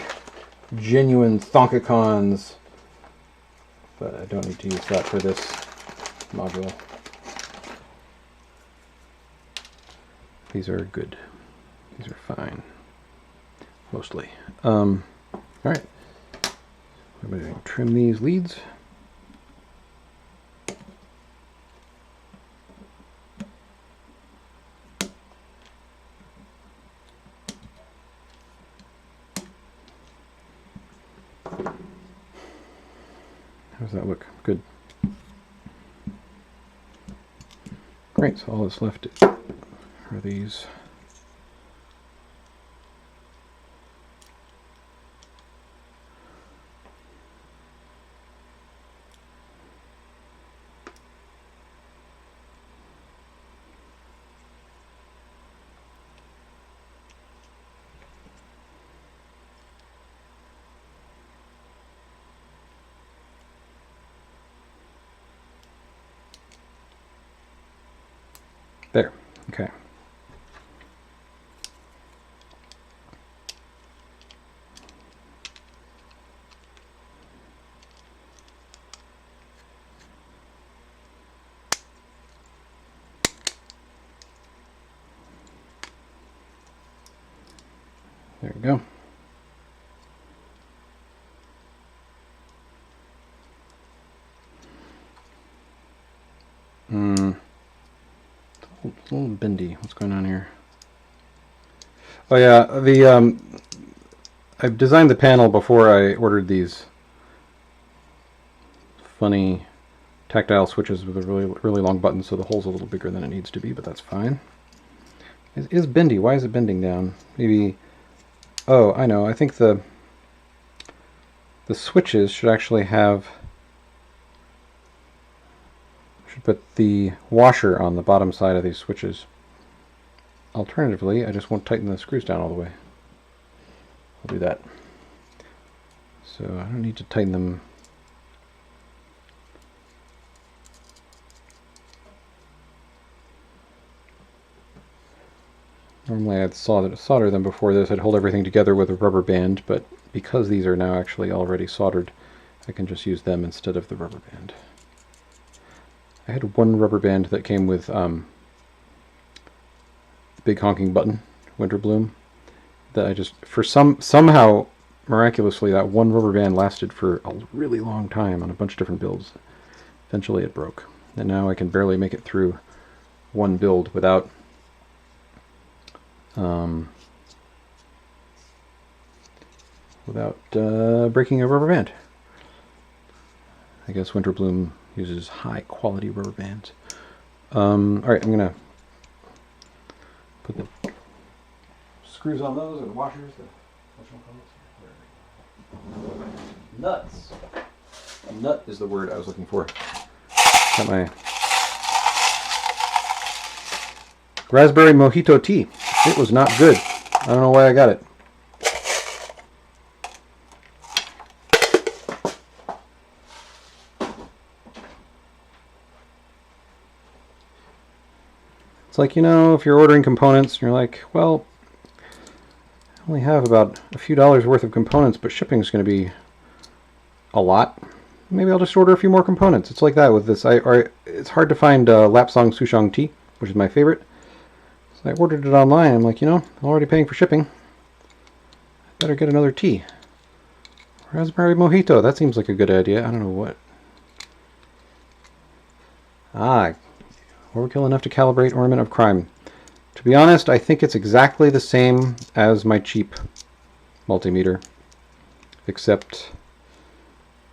genuine Thonkacons, but I don't need to use that for this module. These are good. These are fine. Mostly. Alright. I'm going to trim these leads. How does that look? Good. Great, so all that's left are these. There, okay. There we go. It's a little bendy. What's going on here? Oh yeah, I've designed the panel before I ordered these funny tactile switches with a really long button, so the hole's a little bigger than it needs to be, but that's fine. It is bendy. Why is it bending down? Maybe. Oh, I know. I think the switches should actually have. Should put the washer on the bottom side of these switches. Alternatively, I just won't tighten the screws down all the way. I'll do that. So I don't need to tighten them. Normally I'd solder them before this. I'd hold everything together with a rubber band, but because these are now actually already soldered, I can just use them instead of the rubber band. I had one rubber band that came with the big honking button, Winter Bloom, that I just, for somehow, miraculously, that one rubber band lasted for a really long time on a bunch of different builds. Eventually it broke, and now I can barely make it through one build without breaking a rubber band. I guess Winter Bloom uses high quality rubber bands. Alright, I'm gonna put the screws on those, or the washers, nuts. A nut is the word I was looking for. Got my raspberry mojito tea. It was not good. I don't know why I got it. It's like, you know, if you're ordering components and you're like, well, I only have about a few dollars worth of components, but shipping is going to be a lot. Maybe I'll just order a few more components. It's like that with this. It's hard to find Lapsang Souchong tea, which is my favorite. So I ordered it online. I'm like, I'm already paying for shipping. I better get another tea. Raspberry mojito. That seems like a good idea. I don't know what. Overkill enough to calibrate ornament of crime. To be honest, I think it's exactly the same as my cheap multimeter, except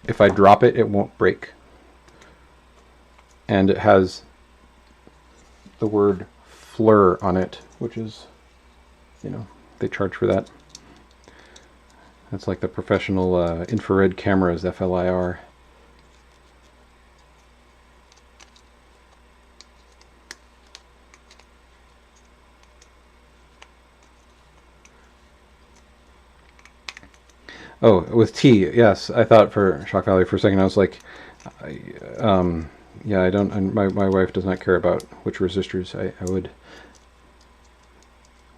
if I drop it, it won't break. And it has the word FLIR on it, which is, they charge for that. That's like the professional infrared cameras, FLIR. Oh, with tea, yes. I thought for Shock Value for a second, I was like, yeah, I don't. My wife does not care about which resistors I would.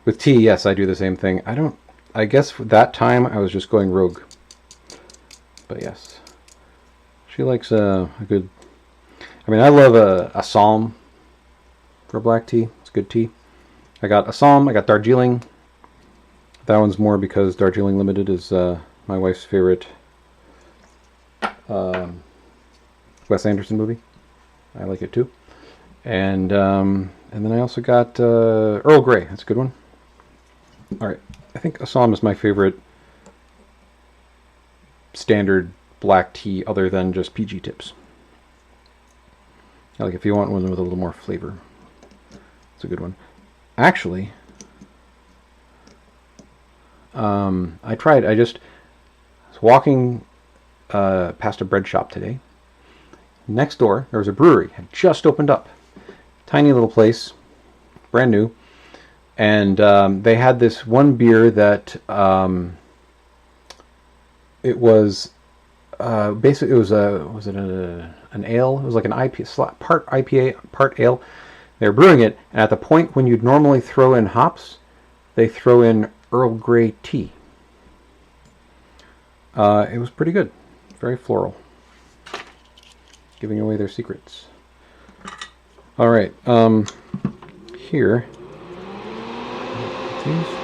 With tea, yes, I do the same thing. I guess for that time I was just going rogue. But yes, she likes a good. I mean, I love a Psalm for black tea. It's good tea. I got a Psalm. I got Darjeeling. That one's more because Darjeeling Limited is my wife's favorite Wes Anderson movie. I like it too. And then I also got Earl Grey. That's a good one. All right. I think Assam is my favorite standard black tea other than just PG Tips. Like if you want one with a little more flavor. It's a good one. Actually, I was walking past a bread shop today. Next door, there was a brewery. It had just opened up. Tiny little place, brand new. And they had this one beer that it was basically, it was an ale? It was like an IPA, part IPA, part ale. They were brewing it, and at the point when you'd normally throw in hops, they throw in Earl Grey tea. It was pretty good. Very floral. Giving away their secrets. All right. Here. These.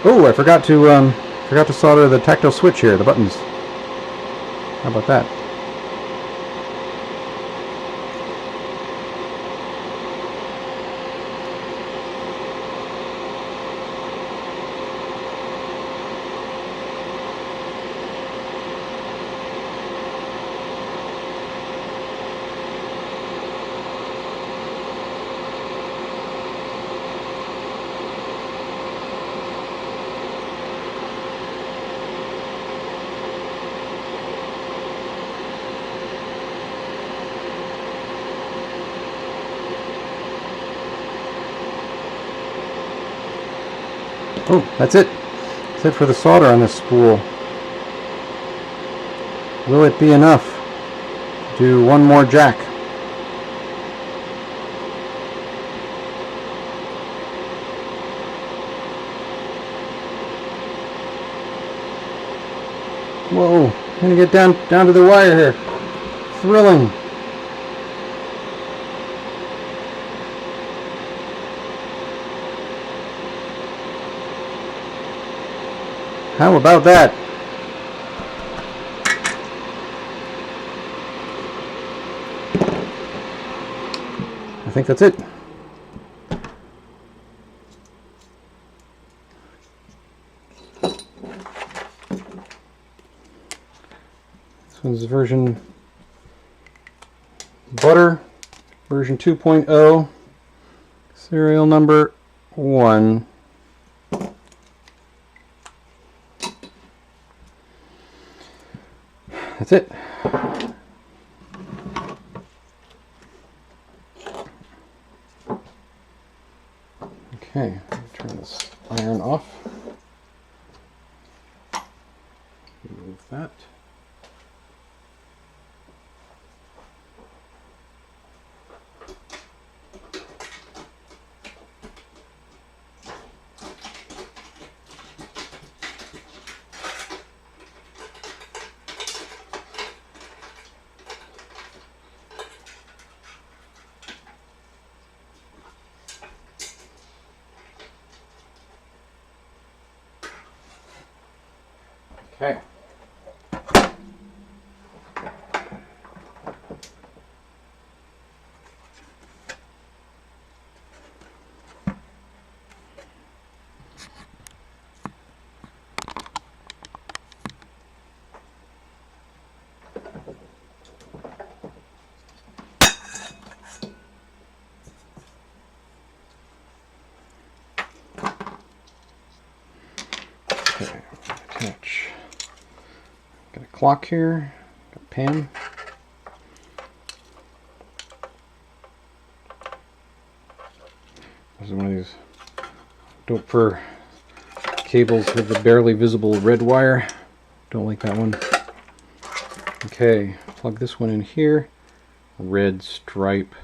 Oh, I forgot to solder the tactile switch here, the buttons. How about that? Oh, that's it. That's it for the solder on this spool. Will it be enough to do one more jack? Whoa, I'm gonna get down to the wire here. Thrilling. How about that? I think that's it. This one's version Butter version 2.0, serial number 1. That's it. Okay, turn this iron off. Remove that. Okay. Okay, attach. Got a clock here, got a pan. This is one of these dope for cables with the barely visible red wire. Don't like that one. Okay, plug this one in here. Red stripe,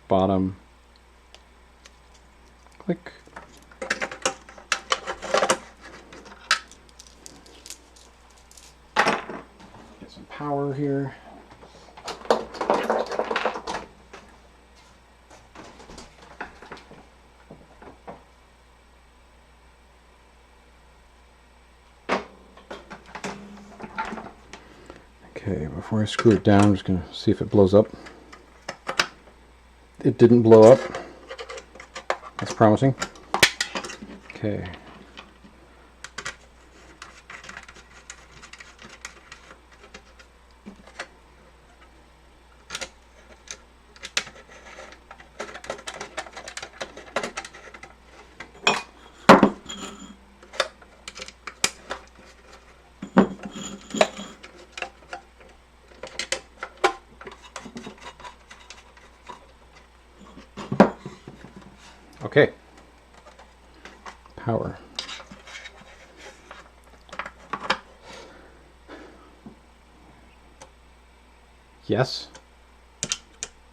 bottom. Click. Get some power here. Okay, before I screw it down, I'm just going to see if it blows up. It didn't blow up. That's promising. Okay. Okay. Power. Yes.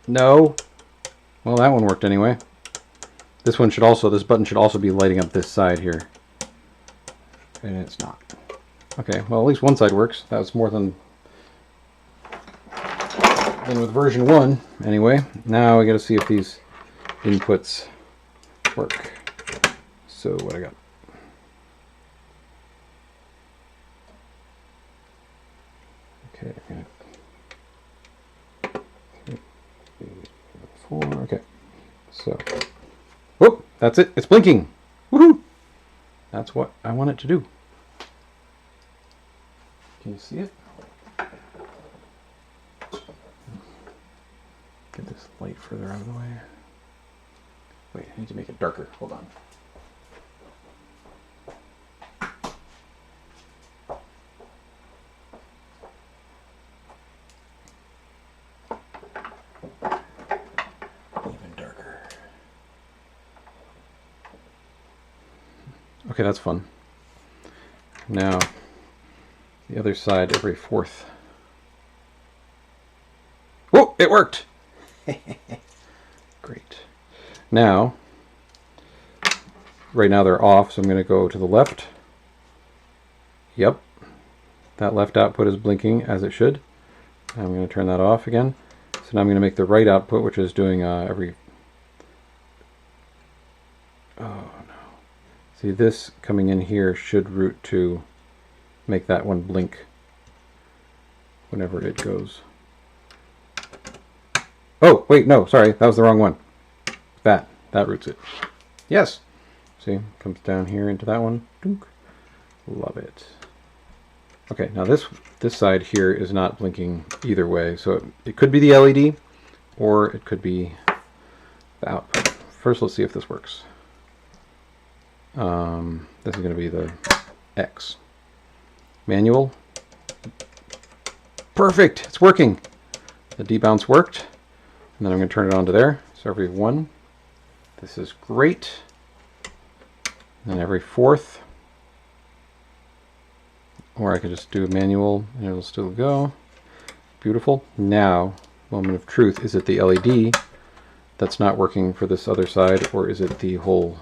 No. Well, that one worked anyway. This one should also, this button should also be lighting up this side here. And it's not. Okay, well at least one side works. That was more than with version 1 anyway. Now we gotta see if these inputs work. So what I got? Okay, okay. So, whoop, that's it. It's blinking. Woohoo! That's what I want it to do. Can you see it? Get this light further out of the way. Wait, I need to make it darker. Hold on. Even darker. Okay, that's fun. Now, the other side every fourth. Whoa, it worked! Great. Now, right now they're off, so I'm going to go to the left. Yep, that left output is blinking as it should. I'm going to turn that off again. So now I'm going to make the right output, which is doing every... Oh no. See, this coming in here should route to make that one blink whenever it goes. Oh, wait, no, sorry, that was the wrong one. That routes it. Yes. See, comes down here into that one. Dunk. Love it. Okay, now this side here is not blinking either way, so it could be the LED. or it could be the output. First, let's see if this works. This is going to be the X. Manual. Perfect! It's working! The debounce worked. And then I'm going to turn it on to there. So every 1. This is great. And then every 4th. Or I could just do a manual and it'll still go. Beautiful. Now, moment of truth. Is it the LED that's not working for this other side, or is it the whole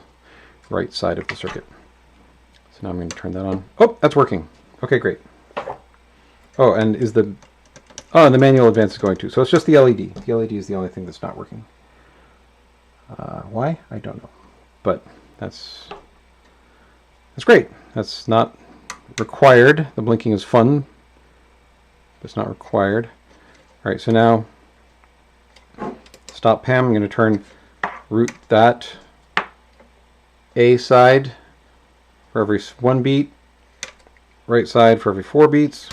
right side of the circuit? So now I'm going to turn that on. Oh, that's working. Okay, great. Oh, and is the... Oh, and the manual advance is going too. So it's just the LED. The LED is the only thing that's not working. Why? I don't know. But that's great. That's not required. The blinking is fun, but it's not required. All right, so now stop Pam. I'm going to turn root that A side for every 1 beat, right side for every 4 beats.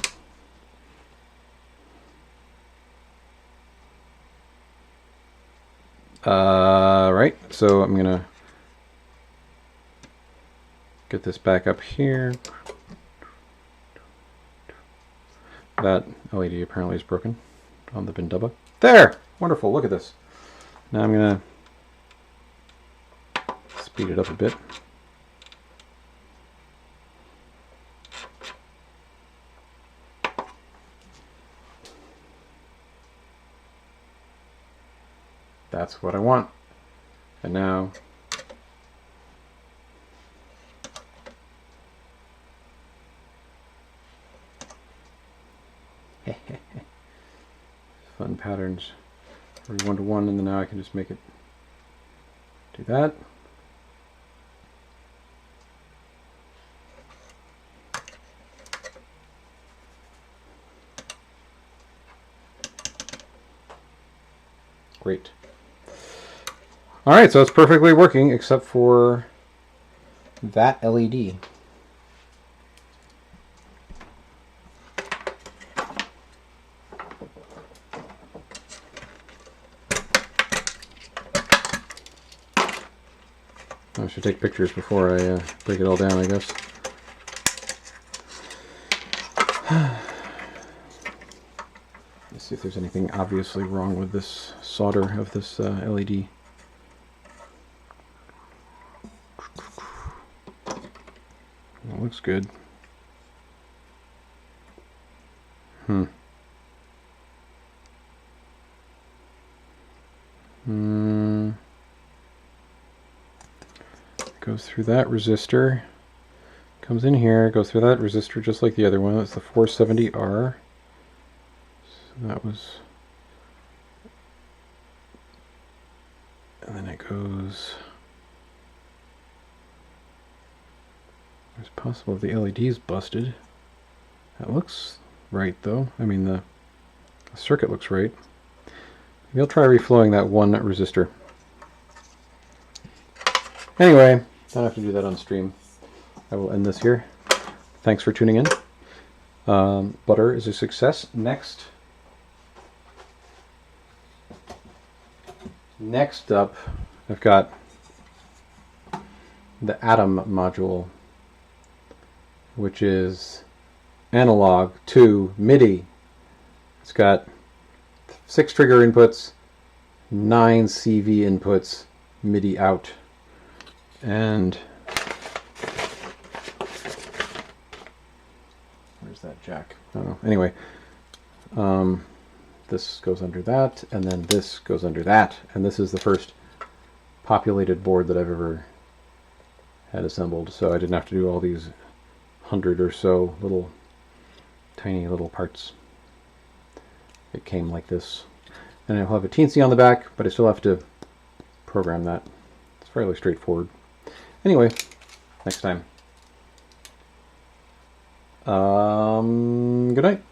Right, so I'm gonna get this back up here. That LED apparently is broken on the Bindubba. There! Wonderful, look at this. Now I'm gonna speed it up a bit. That's what I want. And now fun patterns for 1-to-1, and then now I can just make it do that. Great. All right, so it's perfectly working except for that LED. I should take pictures before I break it all down, I guess. Let's see if there's anything obviously wrong with this solder of this LED. That looks good. Goes through that resistor, comes in here, goes through that resistor just like the other one. That's the 470R. So that was, and then it goes, it's possible the LED is busted. That looks right though. I mean the circuit looks right. Maybe I'll try reflowing that one resistor. Anyway, don't have to do that on stream. I will end this here. Thanks for tuning in. Butter is a success. Next up, I've got the Atom module, which is analog to MIDI. It's got 6 trigger inputs, 9 CV inputs, MIDI out. And where's that jack? Oh, anyway, this goes under that, and then this goes under that, and this is the first populated board that I've ever had assembled, so I didn't have to do all these 100 or so little tiny little parts. It came like this, and it'll have a teensy on the back, but I still have to program that. It's fairly straightforward. Anyway, next time. Good night.